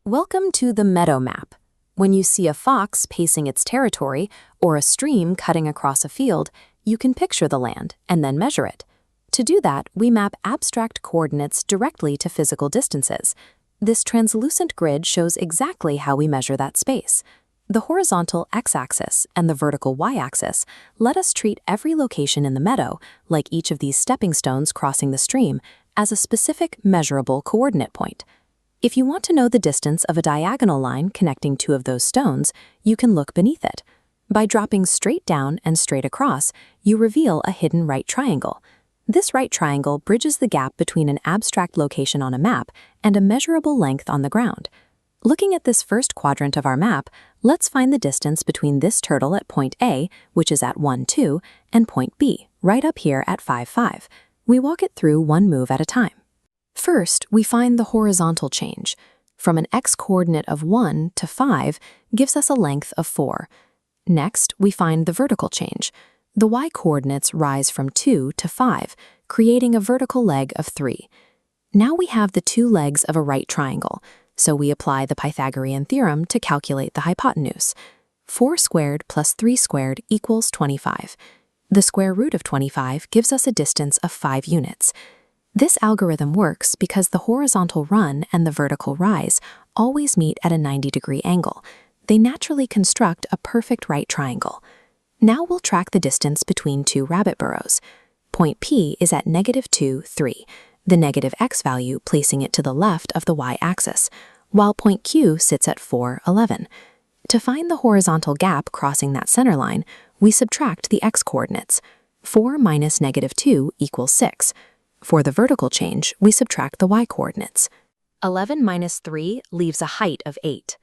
Welcome to the meadow map. When you see a fox pacing its territory or a stream cutting across a field, you can picture the land and then measure it. To do that, we map abstract coordinates directly to physical distances. This translucent grid shows exactly how we measure that space. The horizontal x-axis and the vertical y-axis let us treat every location in the meadow, like each of these stepping stones crossing the stream, as a specific measurable coordinate point. If you want to know the distance of a diagonal line connecting two of those stones, you can look beneath it. By dropping straight down and straight across, you reveal a hidden right triangle. This right triangle bridges the gap between an abstract location on a map and a measurable length on the ground. Looking at this first quadrant of our map, let's find the distance between this turtle at point A, which is at 1, 2, and point B, right up here at 5, 5. We walk it through one move at a time. First, we find the horizontal change. From an x-coordinate of 1 to 5 gives us a length of 4. Next, we find the vertical change. The y-coordinates rise from 2 to 5, creating a vertical leg of 3. Now we have the two legs of a right triangle, so we apply the Pythagorean theorem to calculate the hypotenuse. 4 squared plus 3 squared equals 25. The square root of 25 gives us a distance of 5 units. This algorithm works because the horizontal run and the vertical rise always meet at a 90-degree angle. They naturally construct a perfect right triangle. Now we'll track the distance between two rabbit burrows. Point P is at -2, 3, the negative x value placing it to the left of the y-axis, while point Q sits at 4, 11. To find the horizontal gap crossing that center line, we subtract the x-coordinates. 4 minus -2 equals 6. For the vertical change, we subtract the y-coordinates. 11 minus 3 leaves a height of 8.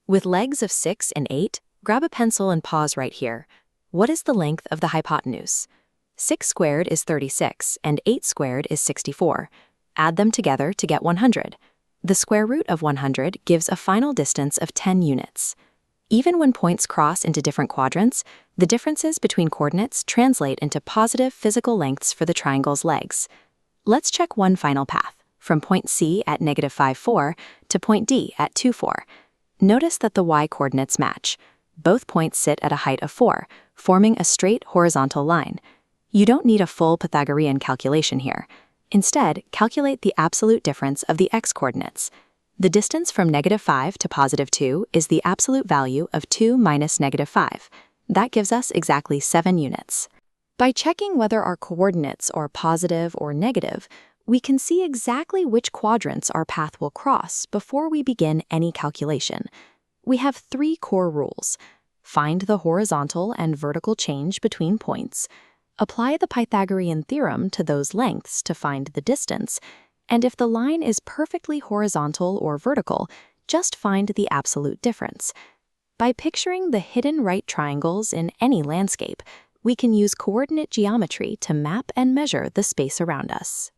With legs of 6 and 8, grab a pencil and pause right here. What is the length of the hypotenuse? 6 squared is 36, and 8 squared is 64. Add them together to get 100. The square root of 100 gives a final distance of 10 units. Even when points cross into different quadrants, the differences between coordinates translate into positive physical lengths for the triangle's legs. Let's check one final path, from point C at -5, 4 to point D at 2, 4. Notice that the y-coordinates match. Both points sit at a height of 4, forming a straight horizontal line. You don't need a full Pythagorean calculation here. Instead, calculate the absolute difference of the x-coordinates. The distance from -5 to +2 is the absolute value of 2 minus -5. That gives us exactly 7 units. By checking whether our coordinates are positive or negative, we can see exactly which quadrants our path will cross before we begin any calculation. We have 3 core rules. Find the horizontal and vertical change between points, apply the Pythagorean theorem to those lengths to find the distance, and if the line is perfectly horizontal or vertical, just find the absolute difference. By picturing the hidden right triangles in any landscape, we can use coordinate geometry to map and measure the space around us.